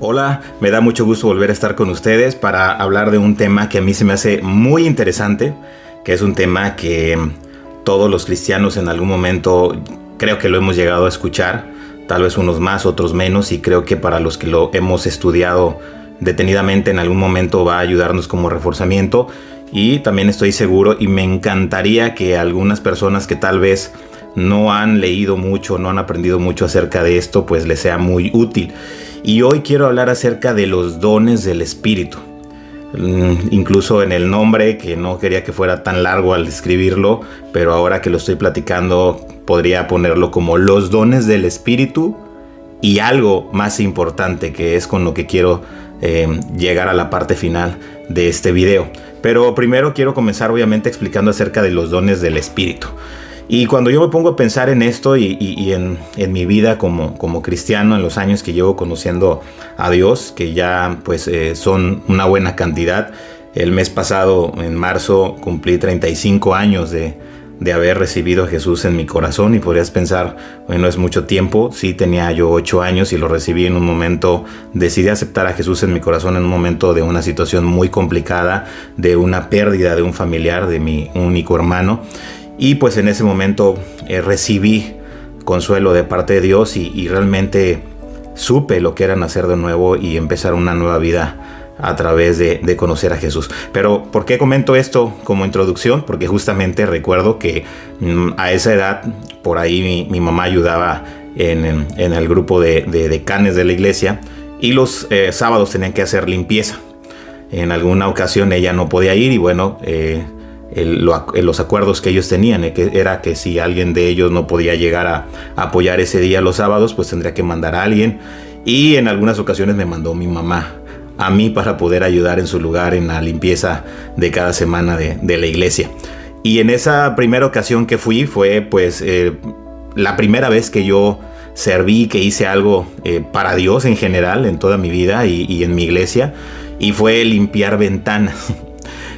Hola, me da mucho gusto volver a estar con ustedes para hablar de un tema que a mí se me hace muy interesante, que es un tema que todos los cristianos en algún momento creo que lo hemos llegado a escuchar, tal vez unos más, otros menos, y creo que para los que lo hemos estudiado detenidamente en algún momento va a ayudarnos como reforzamiento. Y también estoy seguro y me encantaría que algunas personas que tal vez no han leído mucho, no han aprendido mucho acerca de esto, pues les sea muy útil. Y hoy quiero hablar acerca de los dones del Espíritu. Incluso en el nombre, que no quería que fuera tan largo al escribirlo, pero ahora que lo estoy platicando podría ponerlo como los dones del Espíritu y algo más importante, que es con lo que quiero llegar a la parte final de este video. Pero primero quiero comenzar obviamente explicando acerca de los dones del Espíritu. Y cuando yo me pongo a pensar en esto y en mi vida como cristiano, en los años que llevo conociendo a Dios, que ya pues son una buena cantidad. El mes pasado, en marzo, cumplí 35 años de haber recibido a Jesús en mi corazón, y podrías pensar, bueno, es mucho tiempo. Sí, tenía yo 8 años y lo recibí en un momento, decidí aceptar a Jesús en mi corazón en un momento de una situación muy complicada, de una pérdida de un familiar, de mi único hermano. Y pues en ese momento recibí consuelo de parte de Dios y realmente supe lo que era nacer de nuevo y empezar una nueva vida a través de conocer a Jesús. Pero ¿por qué comento esto como introducción? Porque justamente recuerdo que a esa edad, por ahí mi mamá ayudaba en el grupo de decanes de la iglesia, y los sábados tenían que hacer limpieza. En alguna ocasión ella no podía ir y bueno, los acuerdos que ellos tenían era que si alguien de ellos no podía llegar a apoyar ese día los sábados, pues tendría que mandar a alguien. Y en algunas ocasiones me mandó mi mamá a mí para poder ayudar en su lugar en la limpieza de cada semana de la iglesia. Y en esa primera ocasión que fui fue pues la primera vez que yo serví, que hice algo para Dios en general en toda mi vida y en mi iglesia, y fue limpiar ventanas.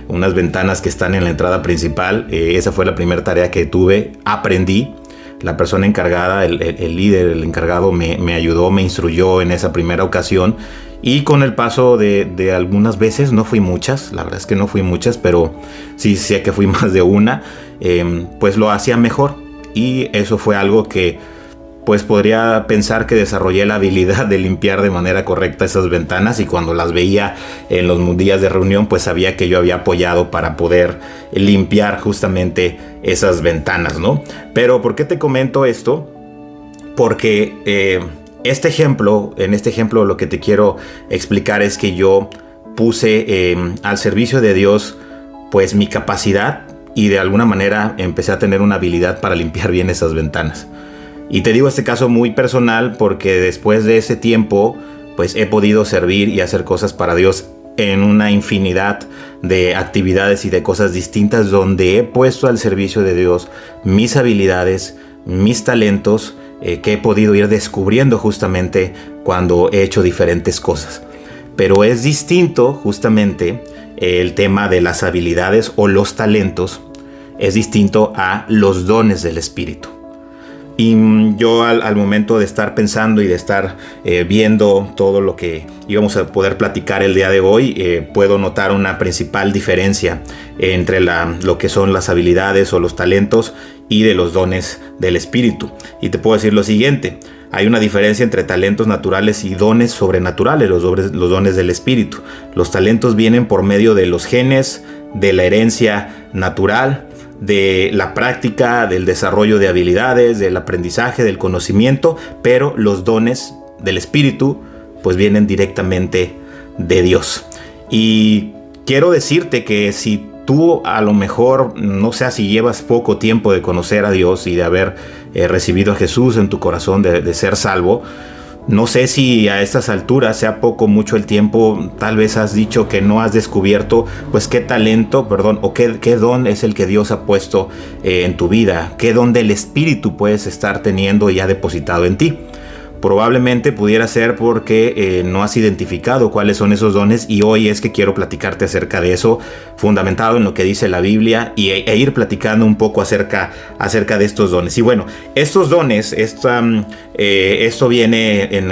Unas ventanas que están en la entrada principal. Esa fue la primera tarea que tuve. Aprendí. La persona encargada, el líder, el encargado me ayudó, me instruyó en esa primera ocasión. Y con el paso de algunas veces, no fui muchas, la verdad es que no fui muchas, pero sí sé que fui más de una, pues lo hacía mejor. Y eso fue algo que pues podría pensar que desarrollé la habilidad de limpiar de manera correcta esas ventanas, y cuando las veía en los días de reunión pues sabía que yo había apoyado para poder limpiar justamente esas ventanas, ¿no? Pero ¿por qué te comento esto? Porque en este ejemplo lo que te quiero explicar es que yo puse al servicio de Dios pues mi capacidad, y de alguna manera empecé a tener una habilidad para limpiar bien esas ventanas. Y te digo este caso muy personal porque después de ese tiempo pues he podido servir y hacer cosas para Dios en una infinidad de actividades y de cosas distintas, donde he puesto al servicio de Dios mis habilidades, mis talentos, que he podido ir descubriendo justamente cuando he hecho diferentes cosas. Pero es distinto justamente el tema de las habilidades o los talentos, es distinto a los dones del Espíritu. Y yo al momento de estar pensando y de estar viendo todo lo que íbamos a poder platicar el día de hoy, puedo notar una principal diferencia entre lo que son las habilidades o los talentos y de los dones del Espíritu. Y te puedo decir lo siguiente: hay una diferencia entre talentos naturales y dones sobrenaturales, los dones del Espíritu. Los talentos vienen por medio de los genes, de la herencia natural, de la práctica, del desarrollo de habilidades, del aprendizaje, del conocimiento, pero los dones del Espíritu pues vienen directamente de Dios. Y quiero decirte que si tú a lo mejor, no sé si llevas poco tiempo de conocer a Dios y de haber recibido a Jesús en tu corazón, de ser salvo, no sé si a estas alturas, sea poco mucho el tiempo, tal vez has dicho que no has descubierto pues qué talento, o qué don es el que Dios ha puesto en tu vida, qué don del Espíritu puedes estar teniendo y ha depositado en ti. Probablemente pudiera ser porque no has identificado cuáles son esos dones, y hoy es que quiero platicarte acerca de eso, fundamentado en lo que dice la Biblia, e ir platicando un poco acerca de estos dones. Y bueno, estos dones, esto viene en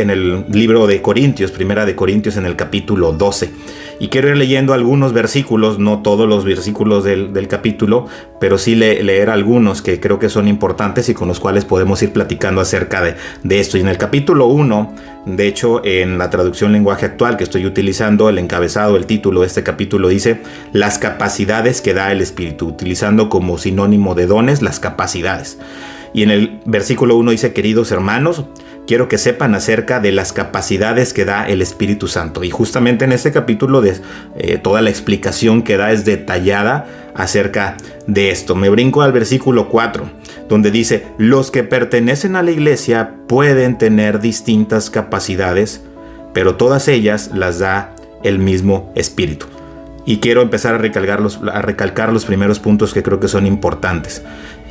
el libro de Corintios, Primera de Corintios, en el capítulo 12. Y quiero ir leyendo algunos versículos, no todos los versículos del capítulo, pero sí leer algunos que creo que son importantes y con los cuales podemos ir platicando acerca de esto. Y en el capítulo 1, de hecho, en la traducción lenguaje actual que estoy utilizando, el encabezado, el título de este capítulo dice: las capacidades que da el Espíritu, utilizando como sinónimo de dones las capacidades. Y en el versículo 1 dice: queridos hermanos, quiero que sepan acerca de las capacidades que da el Espíritu Santo. Y justamente en este capítulo toda la explicación que da es detallada acerca de esto. Me brinco al versículo 4, donde dice: los que pertenecen a la iglesia pueden tener distintas capacidades, pero todas ellas las da el mismo Espíritu. Y quiero empezar a recalcar los primeros puntos que creo que son importantes.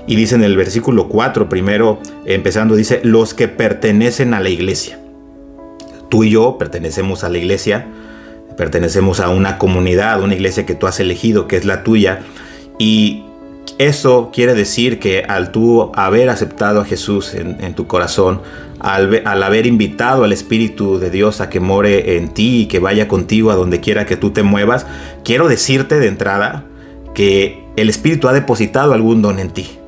Y dice en el versículo 4, primero empezando, dice: los que pertenecen a la iglesia. Tú y yo pertenecemos a la iglesia, pertenecemos a una comunidad, una iglesia que tú has elegido, que es la tuya. Y eso quiere decir que al tú haber aceptado a Jesús en tu corazón, al haber invitado al Espíritu de Dios a que more en ti y que vaya contigo a donde quiera que tú te muevas, quiero decirte de entrada que el Espíritu ha depositado algún don en ti.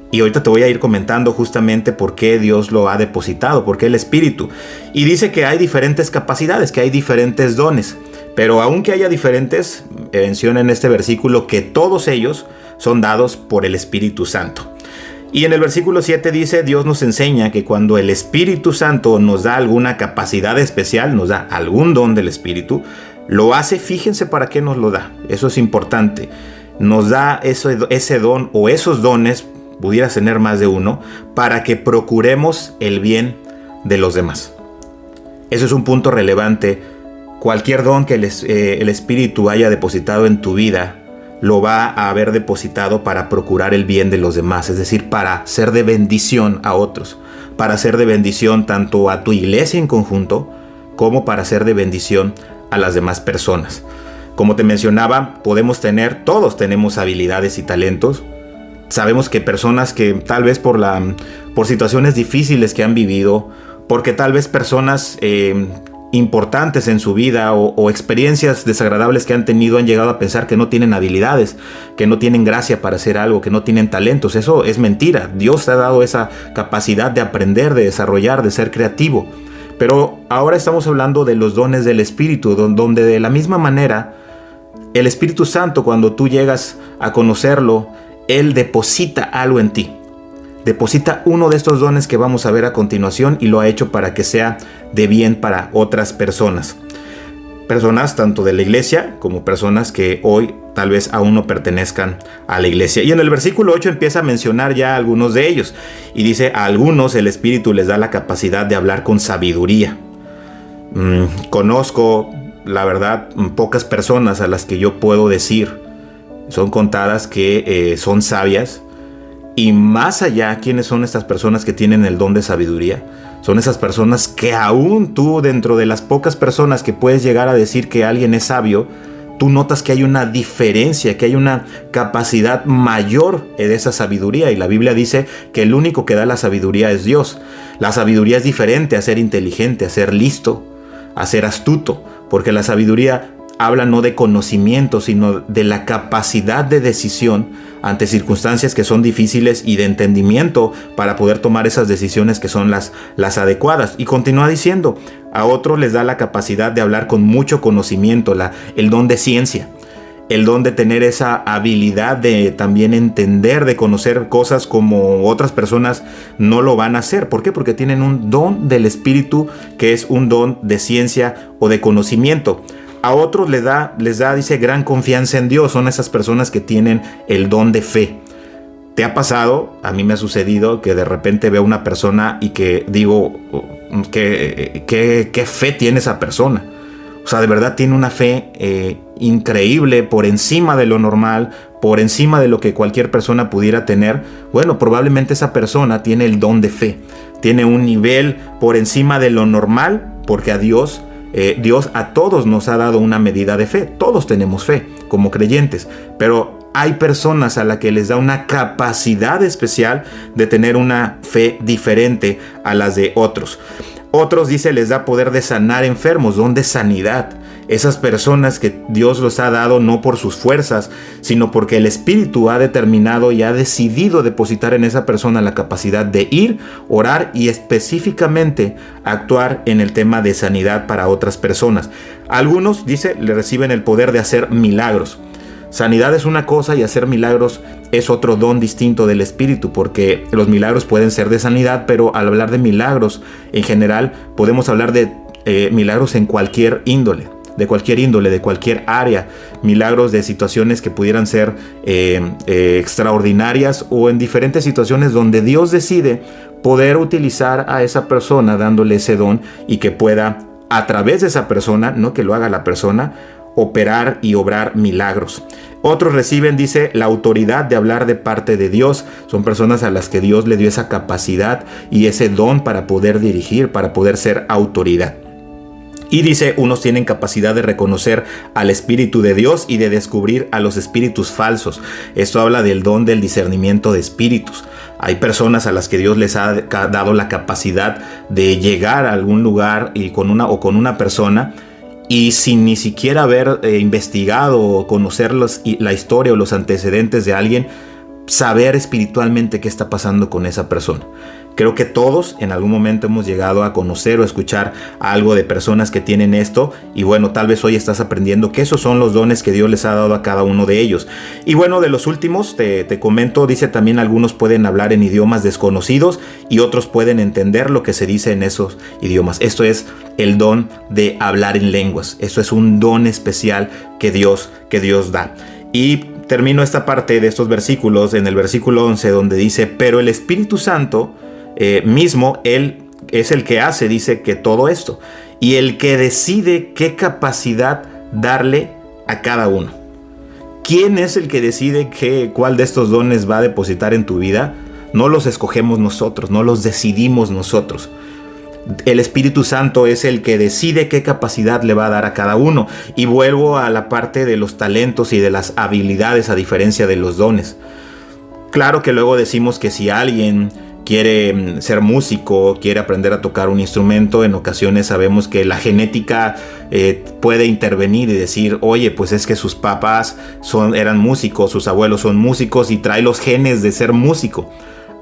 Y ahorita te voy a ir comentando justamente por qué Dios lo ha depositado, por qué el Espíritu. Y dice que hay diferentes capacidades, que hay diferentes dones. Pero aunque haya diferentes, menciona en este versículo que todos ellos son dados por el Espíritu Santo. Y en el versículo 7 dice: Dios nos enseña que cuando el Espíritu Santo nos da alguna capacidad especial, nos da algún don del Espíritu, lo hace, fíjense para qué nos lo da. Eso es importante. Nos da ese don o esos dones, pudieras tener más de uno, para que procuremos el bien de los demás. Eso es un punto relevante. Cualquier don que el Espíritu haya depositado en tu vida, lo va a haber depositado para procurar el bien de los demás, es decir, para ser de bendición a otros, para ser de bendición tanto a tu iglesia en conjunto, como para ser de bendición a las demás personas. Como te mencionaba, todos tenemos habilidades y talentos. Sabemos que personas que tal vez por situaciones difíciles que han vivido, porque tal vez personas importantes en su vida o experiencias desagradables que han tenido, han llegado a pensar que no tienen habilidades, que no tienen gracia para hacer algo, que no tienen talentos. Eso es mentira. Dios te ha dado esa capacidad de aprender, de desarrollar, de ser creativo. Pero ahora estamos hablando de los dones del Espíritu, donde de la misma manera el Espíritu Santo, cuando tú llegas a conocerlo, Él deposita algo en ti. Deposita uno de estos dones que vamos a ver a continuación, y lo ha hecho para que sea de bien para otras personas. Personas tanto de la iglesia como personas que hoy tal vez aún no pertenezcan a la iglesia. Y en el versículo 8 empieza a mencionar ya algunos de ellos. Y dice: a algunos el Espíritu les da la capacidad de hablar con sabiduría. Conozco, la verdad, pocas personas a las que yo puedo decir, son contadas, que son sabias. Y más allá, ¿quiénes son estas personas que tienen el don de sabiduría? Son esas personas que aún tú, dentro de las pocas personas que puedes llegar a decir que alguien es sabio, tú notas que hay una diferencia, que hay una capacidad mayor de esa sabiduría. Y la Biblia dice que el único que da la sabiduría es Dios. La sabiduría es diferente a ser inteligente, a ser listo, a ser astuto, porque la sabiduría habla no de conocimiento, sino de la capacidad de decisión ante circunstancias que son difíciles, y de entendimiento para poder tomar esas decisiones que son las adecuadas. Y continúa diciendo: a otros les da la capacidad de hablar con mucho conocimiento, el don de ciencia, el don de tener esa habilidad de también entender, de conocer cosas como otras personas no lo van a hacer. ¿Por qué? Porque tienen un don del Espíritu, que es un don de ciencia o de conocimiento. A otros les da, dice, gran confianza en Dios. Son esas personas que tienen el don de fe. ¿Te ha pasado? A mí me ha sucedido que de repente veo una persona y que digo, ¿qué fe tiene esa persona? O sea, de verdad tiene una fe increíble, por encima de lo normal, por encima de lo que cualquier persona pudiera tener. Bueno, probablemente esa persona tiene el don de fe. tiene un nivel por encima de lo normal, porque a Dios a todos nos ha dado una medida de fe. Todos tenemos fe como creyentes, pero hay personas a las que les da una capacidad especial de tener una fe diferente a las de otros. Otros, dice, les da poder de sanar enfermos, don de sanidad. Esas personas que Dios los ha dado no por sus fuerzas, sino porque el Espíritu ha determinado y ha decidido depositar en esa persona la capacidad de ir, orar y específicamente actuar en el tema de sanidad para otras personas. Algunos, dice, le reciben el poder de hacer milagros. Sanidad es una cosa y hacer milagros es otro don distinto del Espíritu, porque los milagros pueden ser de sanidad, pero al hablar de milagros en general podemos hablar de milagros en cualquier índole, de cualquier área, milagros de situaciones que pudieran ser extraordinarias o en diferentes situaciones donde Dios decide poder utilizar a esa persona dándole ese don y que pueda a través de esa persona, no que lo haga la persona, operar y obrar milagros. Otros reciben, dice, la autoridad de hablar de parte de Dios. Son personas a las que Dios le dio esa capacidad y ese don para poder dirigir, para poder ser autoridad. Y dice, unos tienen capacidad de reconocer al Espíritu de Dios y de descubrir a los espíritus falsos. Esto habla del don del discernimiento de espíritus. Hay personas a las que Dios les ha dado la capacidad de llegar a algún lugar y con una persona y sin ni siquiera haber investigado o conocer la historia o los antecedentes de alguien, saber espiritualmente qué está pasando con esa persona. Creo que todos en algún momento hemos llegado a conocer o escuchar algo de personas que tienen esto, y bueno, tal vez hoy estás aprendiendo que esos son los dones que Dios les ha dado a cada uno de ellos. Y bueno, de los últimos te comento, dice también algunos pueden hablar en idiomas desconocidos y otros pueden entender lo que se dice en esos idiomas. Esto es el don de hablar en lenguas. Esto es un don especial que Dios da. Y termino esta parte de estos versículos en el versículo 11, donde dice, pero el Espíritu Santo mismo, Él es el que hace, dice, que todo esto, y el que decide qué capacidad darle a cada uno. ¿Quién es el que decide cuál de estos dones va a depositar en tu vida? No los escogemos nosotros, no los decidimos nosotros. El Espíritu Santo es el que decide qué capacidad le va a dar a cada uno. Y vuelvo a la parte de los talentos y de las habilidades, a diferencia de los dones. Claro que luego decimos que si alguien quiere ser músico, quiere aprender a tocar un instrumento, en ocasiones sabemos que la genética puede intervenir y decir, oye, pues es que sus papás eran músicos, sus abuelos son músicos y trae los genes de ser músico.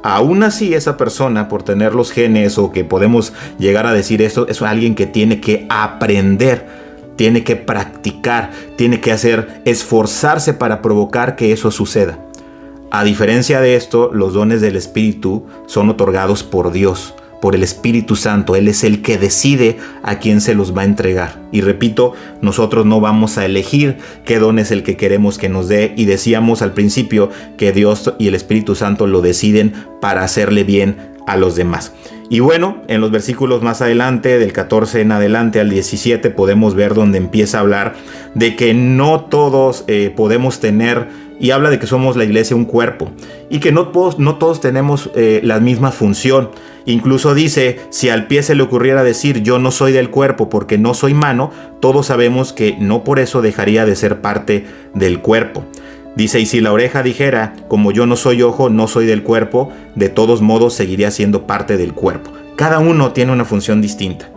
Aún así, esa persona, por tener los genes, o que podemos llegar a decir esto, es alguien que tiene que aprender, tiene que practicar, tiene que esforzarse para provocar que eso suceda. A diferencia de esto, los dones del Espíritu son otorgados por Dios, por el Espíritu Santo. Él es el que decide a quién se los va a entregar. Y repito, nosotros no vamos a elegir qué don es el que queremos que nos dé. Y decíamos al principio que Dios y el Espíritu Santo lo deciden para hacerle bien a los demás. Y bueno, en los versículos más adelante, del 14 en adelante al 17, podemos ver donde empieza a hablar de que no todos podemos tener, y habla de que somos la iglesia un cuerpo, y que no todos tenemos la misma función. Incluso dice, si al pie se le ocurriera decir yo no soy del cuerpo porque no soy mano, todos sabemos que no por eso dejaría de ser parte del cuerpo. Dice, y si la oreja dijera, como yo no soy ojo, no soy del cuerpo, de todos modos seguiría siendo parte del cuerpo. Cada uno tiene una función distinta.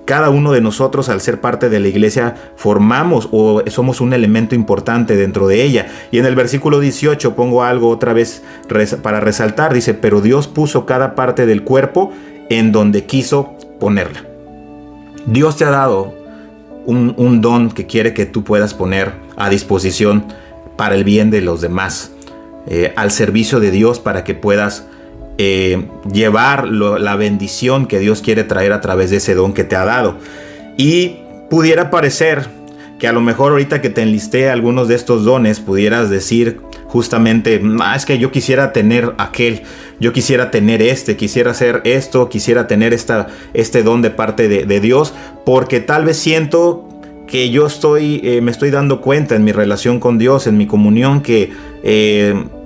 Cada uno de nosotros, al ser parte de la iglesia, formamos o somos un elemento importante dentro de ella. Y en el versículo 18 pongo algo otra vez para resaltar. Dice, pero Dios puso cada parte del cuerpo en donde quiso ponerla. Dios te ha dado un don que quiere que tú puedas poner a disposición para el bien de los demás, al servicio de Dios, para que puedas llevar la bendición que Dios quiere traer a través de ese don que te ha dado. Y pudiera parecer que a lo mejor ahorita que te enlisté algunos de estos dones, pudieras decir justamente, es que yo quisiera tener aquel, yo quisiera tener quisiera hacer esto, quisiera tener este don de parte de Dios, porque tal vez siento que yo me estoy dando cuenta en mi relación con Dios, en mi comunión, que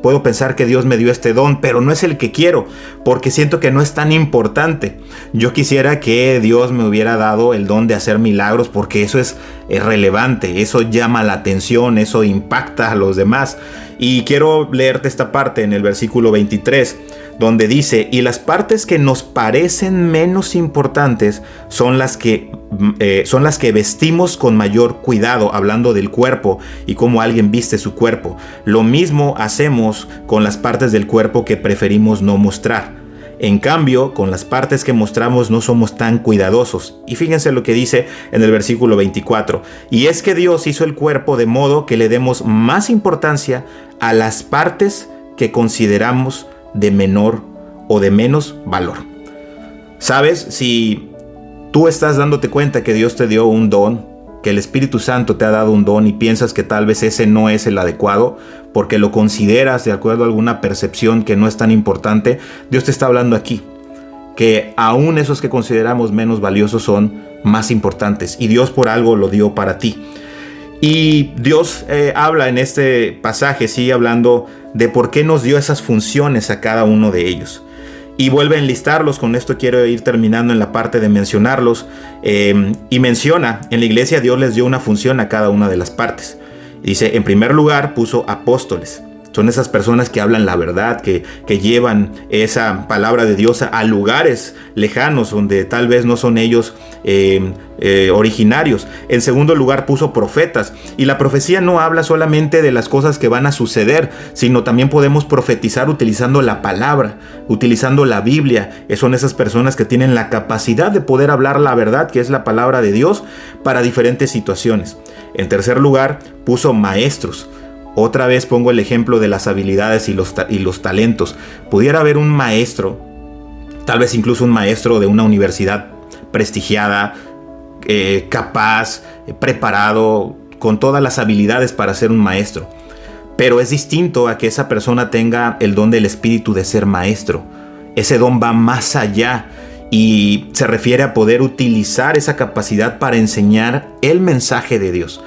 Puedo pensar que Dios me dio este don, pero no es el que quiero, porque siento que no es tan importante. Yo quisiera que Dios me hubiera dado el don de hacer milagros, porque eso es relevante, eso llama la atención, eso impacta a los demás. Y quiero leerte esta parte en el versículo 23, donde dice: y las partes que nos parecen menos importantes son las que vestimos con mayor cuidado, hablando del cuerpo y cómo alguien viste su cuerpo. Lo mismo hacemos con las partes del cuerpo que preferimos no mostrar. En cambio, con las partes que mostramos no somos tan cuidadosos. Y fíjense lo que dice en el versículo 24. Y es que Dios hizo el cuerpo de modo que le demos más importancia a las partes que consideramos de menor o de menos valor. ¿Sabes? Si tú estás dándote cuenta que Dios te dio un don, que el Espíritu Santo te ha dado un don y piensas que tal vez ese no es el adecuado, porque lo consideras de acuerdo a alguna percepción que no es tan importante, Dios te está hablando aquí, que aún esos que consideramos menos valiosos son más importantes, y Dios por algo lo dio para ti. Y Dios habla en este pasaje, sigue hablando de por qué nos dio esas funciones a cada uno de ellos. Y vuelve a enlistarlos. Con esto quiero ir terminando en la parte de mencionarlos. Y menciona, en la iglesia Dios les dio una función a cada una de las partes. Dice, en primer lugar puso apóstoles. Son esas personas que hablan la verdad, que llevan esa palabra de Dios a lugares lejanos donde tal vez no son ellos originarios. En segundo lugar puso profetas. Y la profecía no habla solamente de las cosas que van a suceder, sino también podemos profetizar utilizando la palabra, utilizando la Biblia. Son esas personas que tienen la capacidad de poder hablar la verdad, que es la palabra de Dios, para diferentes situaciones. En tercer lugar puso maestros. Otra vez pongo el ejemplo de las habilidades y los talentos. Pudiera haber un maestro, tal vez incluso un maestro de una universidad prestigiada, capaz, preparado, con todas las habilidades para ser un maestro. Pero es distinto a que esa persona tenga el don del Espíritu de ser maestro. Ese don va más allá y se refiere a poder utilizar esa capacidad para enseñar el mensaje de Dios.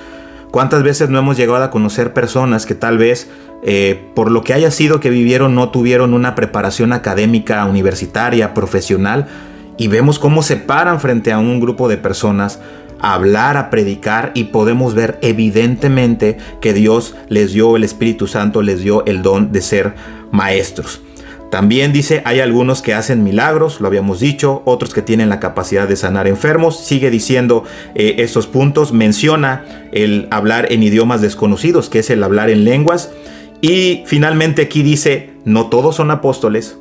¿Cuántas veces no hemos llegado a conocer personas que tal vez por lo que haya sido que vivieron no tuvieron una preparación académica, universitaria, profesional, y vemos cómo se paran frente a un grupo de personas a hablar, a predicar, y podemos ver evidentemente que Dios les dio, el Espíritu Santo les dio el don de ser maestros? También dice, hay algunos que hacen milagros, lo habíamos dicho, otros que tienen la capacidad de sanar enfermos. Sigue diciendo estos puntos, menciona el hablar en idiomas desconocidos, que es el hablar en lenguas. Y finalmente aquí dice, no todos son apóstoles,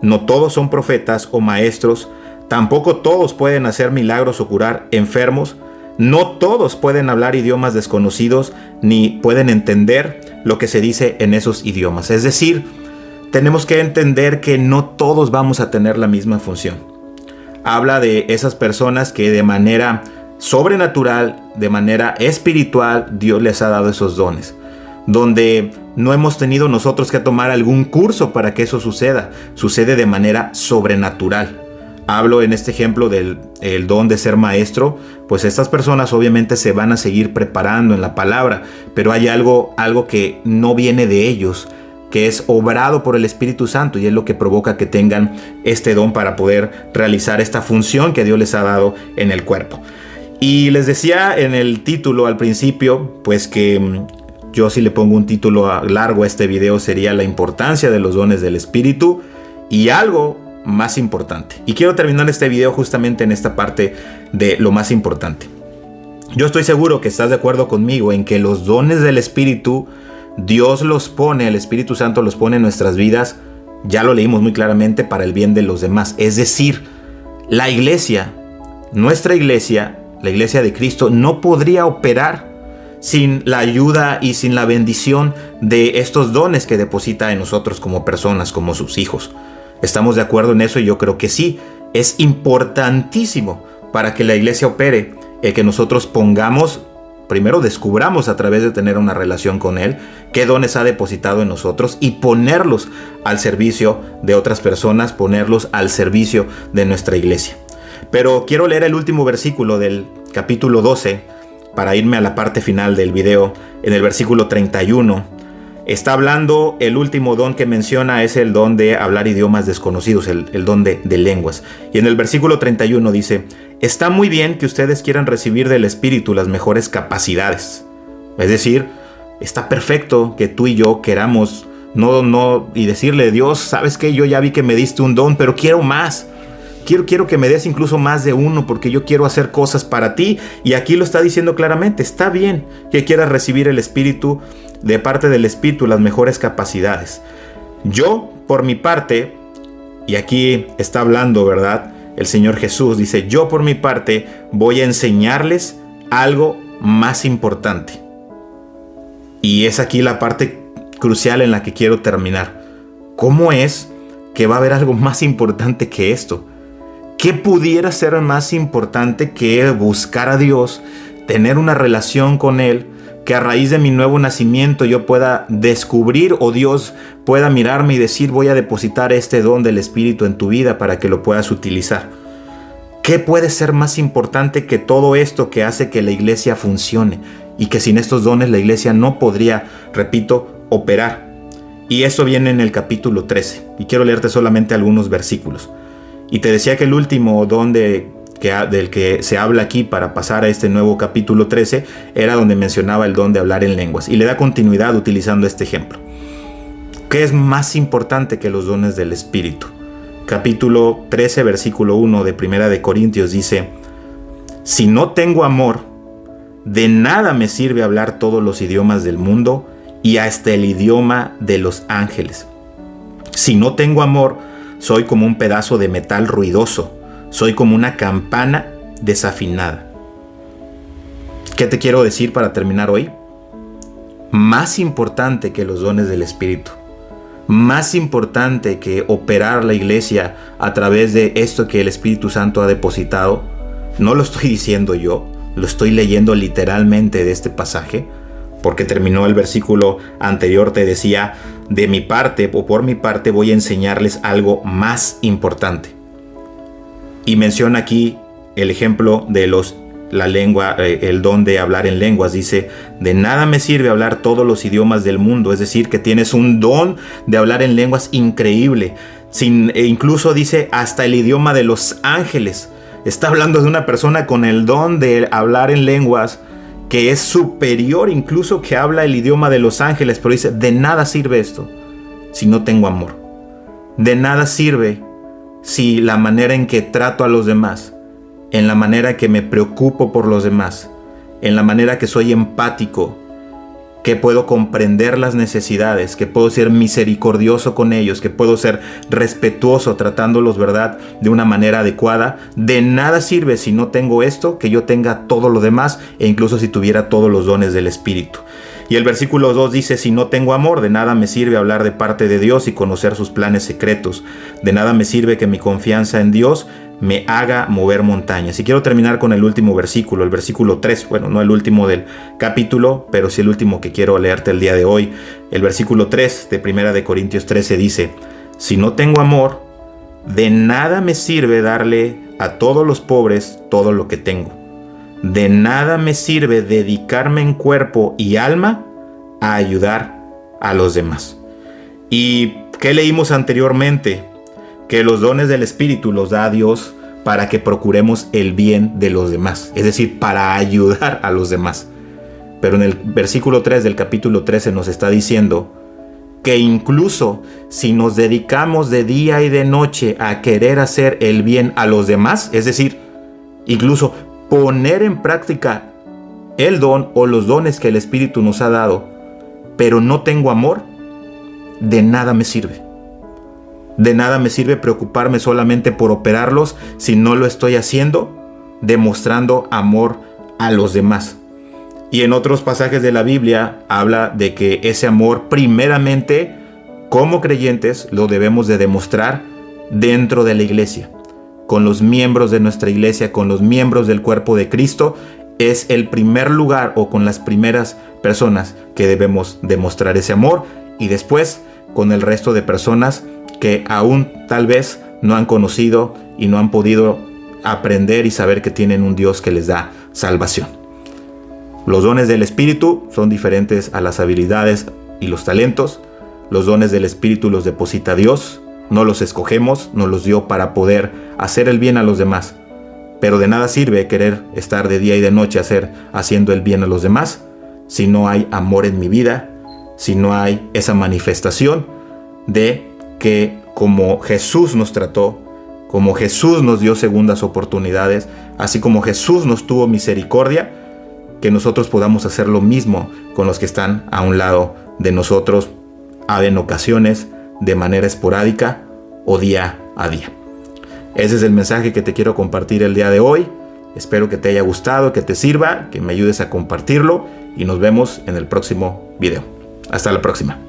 no todos son profetas o maestros, tampoco todos pueden hacer milagros o curar enfermos, no todos pueden hablar idiomas desconocidos, ni pueden entender lo que se dice en esos idiomas. Es decir, tenemos que entender que no todos vamos a tener la misma función. Habla de esas personas que de manera sobrenatural, de manera espiritual, Dios les ha dado esos dones, donde no hemos tenido nosotros que tomar algún curso para que eso suceda. Sucede de manera sobrenatural. Hablo en este ejemplo del don de ser maestro, pues estas personas obviamente se van a seguir preparando en la palabra, pero hay algo que no viene de ellos, que es obrado por el Espíritu Santo, y es lo que provoca que tengan este don para poder realizar esta función que Dios les ha dado en el cuerpo. Y les decía en el título al principio, pues que yo, si le pongo un título largo a este video, sería la importancia de los dones del Espíritu y algo más importante. Y quiero terminar este video justamente en esta parte de lo más importante. Yo estoy seguro que estás de acuerdo conmigo en que los dones del Espíritu, Dios los pone, el Espíritu Santo los pone en nuestras vidas, ya lo leímos muy claramente, para el bien de los demás. Es decir, la iglesia, nuestra iglesia, la iglesia de Cristo, no podría operar sin la ayuda y sin la bendición de estos dones que deposita en nosotros como personas, como sus hijos. ¿Estamos de acuerdo en eso? Yo creo que sí. Es importantísimo para que la iglesia opere el que nosotros pongamos, primero descubramos a través de tener una relación con Él, qué dones ha depositado en nosotros, y ponerlos al servicio de otras personas, ponerlos al servicio de nuestra iglesia. Pero quiero leer el último versículo del capítulo 12 para irme a la parte final del video. En el versículo 31 Está hablando, el último don que menciona es el don de hablar idiomas desconocidos, el don de lenguas. Y en el versículo 31 dice: está muy bien que ustedes quieran recibir del Espíritu las mejores capacidades. Es decir, está perfecto que tú y yo queramos y decirle: Dios, ¿sabes qué? Yo ya vi que me diste un don, pero quiero más. Quiero que me des incluso más de uno, porque yo quiero hacer cosas para ti. Y aquí lo está diciendo claramente: está bien que quieras recibir el Espíritu, de parte del Espíritu, las mejores capacidades. Yo, por mi parte, y aquí está hablando, ¿verdad?, el Señor Jesús, dice: yo por mi parte voy a enseñarles algo más importante. Y es aquí la parte crucial en la que quiero terminar. ¿Cómo es que va a haber algo más importante que esto? ¿Qué pudiera ser más importante que buscar a Dios, tener una relación con Él, que a raíz de mi nuevo nacimiento yo pueda descubrir, o Dios pueda mirarme y decir: voy a depositar este don del Espíritu en tu vida para que lo puedas utilizar? ¿Qué puede ser más importante que todo esto que hace que la iglesia funcione? Y que sin estos dones la iglesia no podría, repito, operar. Y eso viene en el capítulo 13. Y quiero leerte solamente algunos versículos. Y te decía que el último don del que se habla aquí para pasar a este nuevo capítulo 13 era donde mencionaba el don de hablar en lenguas. Y le da continuidad utilizando este ejemplo. ¿Qué es más importante que los dones del Espíritu? Capítulo 13, versículo 1 de Primera de Corintios dice: si no tengo amor, de nada me sirve hablar todos los idiomas del mundo y hasta el idioma de los ángeles. Si no tengo amor, soy como un pedazo de metal ruidoso, soy como una campana desafinada. ¿Qué te quiero decir para terminar hoy? Más importante que los dones del Espíritu, más importante que operar la iglesia a través de esto que el Espíritu Santo ha depositado, no lo estoy diciendo yo, lo estoy leyendo literalmente de este pasaje, porque terminó el versículo anterior, te decía: de mi parte, o por mi parte, voy a enseñarles algo más importante. Y menciona aquí el ejemplo de la lengua, el don de hablar en lenguas. Dice: de nada me sirve hablar todos los idiomas del mundo. Es decir, que tienes un don de hablar en lenguas increíble. Incluso dice hasta el idioma de los ángeles. Está hablando de una persona con el don de hablar en lenguas que es superior, incluso que habla el idioma de los ángeles. Pero dice: de nada sirve esto si no tengo amor. De nada sirve si la manera en que trato a los demás, en la manera que me preocupo por los demás, en la manera que soy empático, que puedo comprender las necesidades, que puedo ser misericordioso con ellos, que puedo ser respetuoso tratándolos, ¿verdad?, de una manera adecuada. De nada sirve si no tengo esto, que yo tenga todo lo demás, e incluso si tuviera todos los dones del Espíritu. Y el versículo 2 dice: si no tengo amor, de nada me sirve hablar de parte de Dios y conocer sus planes secretos. De nada me sirve que mi confianza en Dios me haga mover montañas. Y quiero terminar con el último versículo, el versículo 3. Bueno, no el último del capítulo, pero sí el último que quiero leerte el día de hoy. El versículo 3 de Primera de Corintios 13 dice: si no tengo amor, de nada me sirve darle a todos los pobres todo lo que tengo. De nada me sirve dedicarme en cuerpo y alma a ayudar a los demás. ¿Y qué leímos anteriormente? Que los dones del Espíritu los da Dios para que procuremos el bien de los demás, es decir, para ayudar a los demás. Pero en el versículo 3 del capítulo 13 nos está diciendo que incluso si nos dedicamos de día y de noche a querer hacer el bien a los demás, es decir, incluso poner en práctica el don o los dones que el Espíritu nos ha dado, pero no tengo amor, de nada me sirve. De nada me sirve preocuparme solamente por operarlos si no lo estoy haciendo, demostrando amor a los demás. Y en otros pasajes de la Biblia habla de que ese amor primeramente, como creyentes, lo debemos de demostrar dentro de la iglesia. Con los miembros de nuestra iglesia, con los miembros del cuerpo de Cristo, es el primer lugar o con las primeras personas que debemos demostrar ese amor, y después con el resto de personas que aún tal vez no han conocido y no han podido aprender y saber que tienen un Dios que les da salvación. Los dones del Espíritu son diferentes a las habilidades y los talentos. Los dones del Espíritu los deposita Dios, no los escogemos, nos los dio para poder hacer el bien a los demás. Pero de nada sirve querer estar de día y de noche haciendo el bien a los demás si no hay amor en mi vida, si no hay esa manifestación de que como Jesús nos trató, como Jesús nos dio segundas oportunidades, así como Jesús nos tuvo misericordia, que nosotros podamos hacer lo mismo con los que están a un lado de nosotros, en ocasiones, de manera esporádica o día a día. Ese es el mensaje que te quiero compartir el día de hoy. Espero que te haya gustado, que te sirva, que me ayudes a compartirlo y nos vemos en el próximo video. Hasta la próxima.